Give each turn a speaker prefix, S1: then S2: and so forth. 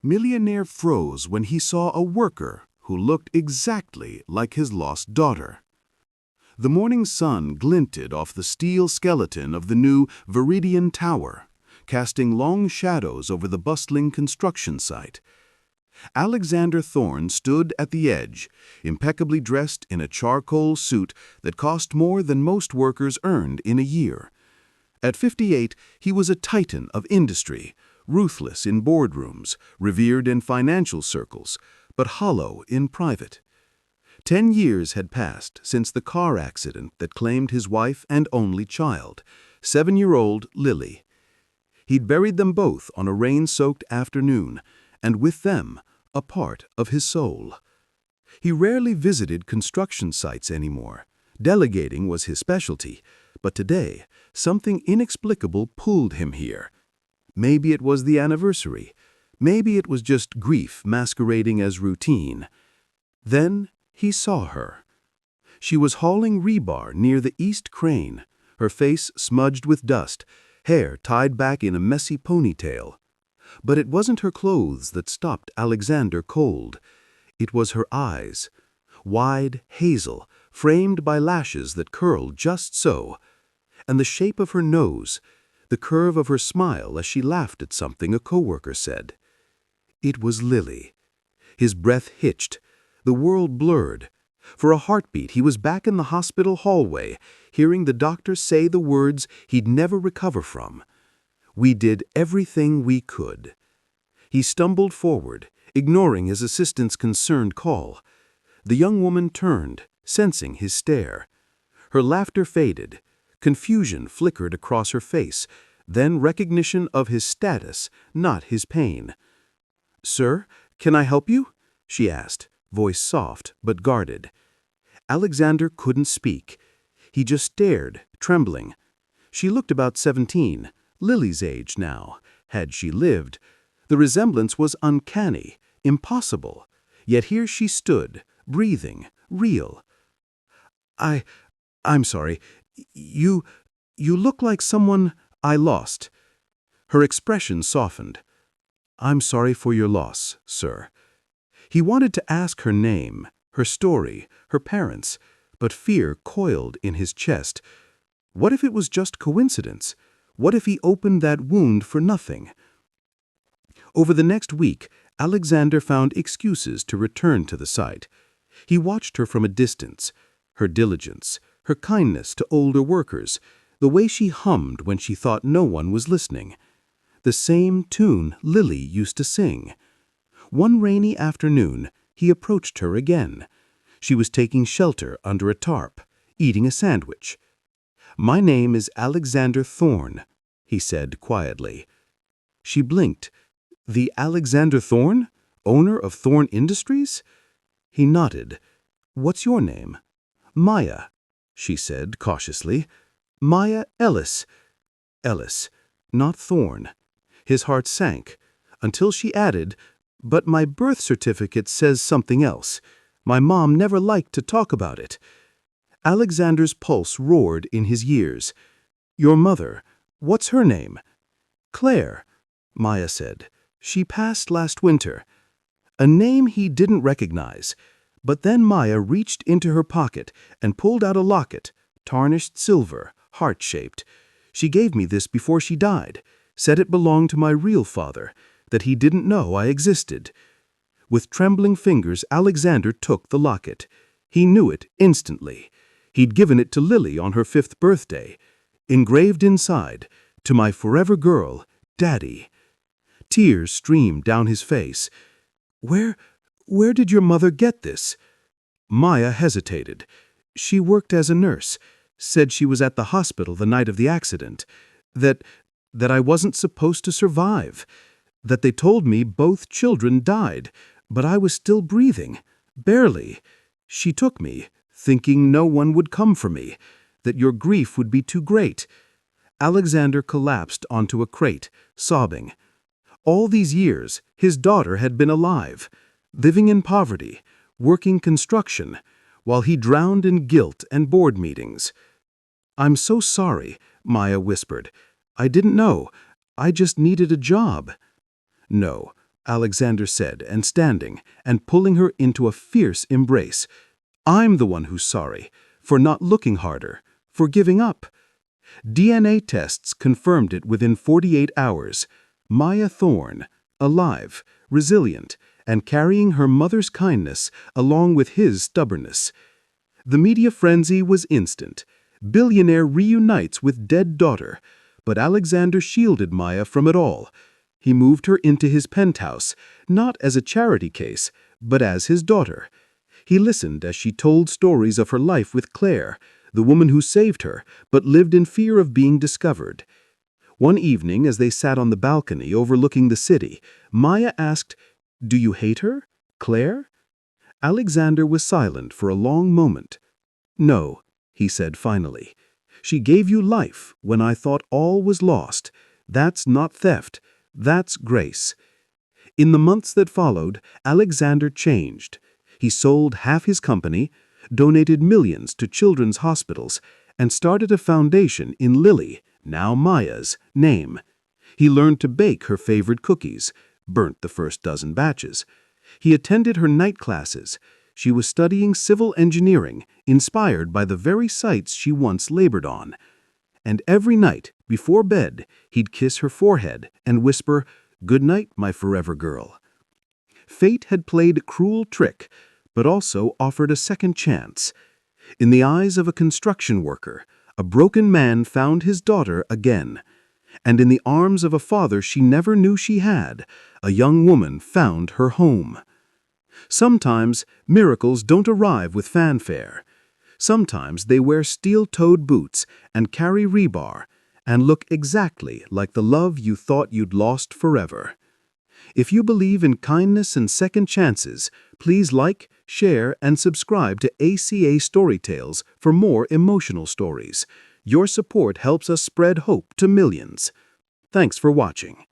S1: Millionaire froze when he saw a worker who looked exactly like his lost daughter. The morning sun glinted off the steel skeleton of the new Viridian Tower, casting long shadows over the bustling construction site. Alexander Thorne stood at the edge, impeccably dressed in a charcoal suit that cost more than most workers earned in a year. At 58, he was a titan of industry, ruthless in boardrooms, revered in financial circles, but hollow in private. 10 years had passed since the car accident that claimed his wife and only child, 7-year-old Lily. He'd buried them both on a rain-soaked afternoon, and with them, a part of his soul. He rarely visited construction sites anymore. Delegating was his specialty, but today, something inexplicable pulled him here. Maybe it was the anniversary. Maybe it was just grief masquerading as routine. Then he saw her. She was hauling rebar near the east crane, her face smudged with dust, hair tied back in a messy ponytail. But it wasn't her clothes that stopped Alexander cold. It was her eyes, wide, hazel, framed by lashes that curled just so, and the shape of her nose, the curve of her smile as she laughed at something a coworker said. It was Lily. His breath hitched, the world blurred. For a heartbeat, he was back in the hospital hallway, hearing the doctor say the words he'd never recover from. We did everything we could. He stumbled forward, ignoring his assistant's concerned call. The young woman turned, sensing his stare. Her laughter faded. Confusion flickered across her face, then recognition of his status, not his pain. "Sir, can I help you?" she asked, voice soft but guarded. Alexander couldn't speak. He just stared, trembling. She looked about 17, Lily's age now. Had she lived, the resemblance was uncanny, impossible. Yet here she stood, breathing, real. I'm sorry. You look like someone I lost." Her expression softened. "I'm sorry for your loss, sir." He wanted to ask her name, her story, her parents, but fear coiled in his chest. What if it was just coincidence? What if he opened that wound for nothing? Over the next week, Alexander found excuses to return to the site. He watched her from a distance, her diligence, her kindness to older workers, the way she hummed when she thought no one was listening. The same tune Lily used to sing. One rainy afternoon, he approached her again. She was taking shelter under a tarp, eating a sandwich. "My name is Alexander Thorne," he said quietly. She blinked. "The Alexander Thorne? Owner of Thorne Industries?" He nodded. "What's your name?" "Maya," she said cautiously. "Maya Ellis." Ellis, not Thorne. His heart sank, until she added, "But my birth certificate says something else. My mom never liked to talk about it." Alexander's pulse roared in his ears. "Your mother, what's her name?" "Claire," Maya said. "She passed last winter." A name he didn't recognize. But then Maya reached into her pocket and pulled out a locket, tarnished silver, heart-shaped. "She gave me this before she died, said it belonged to my real father, that he didn't know I existed." With trembling fingers, Alexander took the locket. He knew it instantly. He'd given it to Lily on her 5th birthday. Engraved inside, "To my forever girl, Daddy." Tears streamed down his face. Where did your mother get this?" Maya hesitated. "She worked as a nurse. Said she was at the hospital the night of the accident. That I wasn't supposed to survive. That they told me both children died, but I was still breathing. Barely. She took me, thinking no one would come for me. That your grief would be too great." Alexander collapsed onto a crate, sobbing. All these years, his daughter had been alive, living in poverty, working construction, while he drowned in guilt and board meetings. "I'm so sorry," Maya whispered. "I didn't know. I just needed a job." "No, Alexander said, and standing, and pulling her into a fierce embrace. I'm the one who's sorry, for not looking harder, for giving up. DNA tests confirmed it within 48 hours. Maya Thorne, alive, resilient, and carrying her mother's kindness along with his stubbornness. The media frenzy was instant. Billionaire reunites with dead daughter, but Alexander shielded Maya from it all. He moved her into his penthouse, not as a charity case, but as his daughter. He listened as she told stories of her life with Claire, the woman who saved her, but lived in fear of being discovered. One evening, as they sat on the balcony overlooking the city, Maya asked, "Do you hate her, Claire?" Alexander was silent for a long moment. "No," he said finally. "She gave you life when I thought all was lost. That's not theft. That's grace." In the months that followed, Alexander changed. He sold half his company, donated millions to children's hospitals, and started a foundation in Lily, now Maya's, name. He learned to bake her favorite cookies, burnt the first dozen batches. He attended her night classes. She was studying civil engineering, inspired by the very sites she once labored on. And every night, before bed, he'd kiss her forehead and whisper, "Good night, my forever girl." Fate had played a cruel trick, but also offered a second chance. In the eyes of a construction worker, a broken man found his daughter again. And in the arms of a father she never knew she had, a young woman found her home. Sometimes miracles don't arrive with fanfare. Sometimes they wear steel-toed boots and carry rebar and look exactly like the love you thought you'd lost forever. If you believe in kindness and second chances, please like, share, and subscribe to ACA Storytales for more emotional stories. Your support helps us spread hope to millions. Thanks for watching.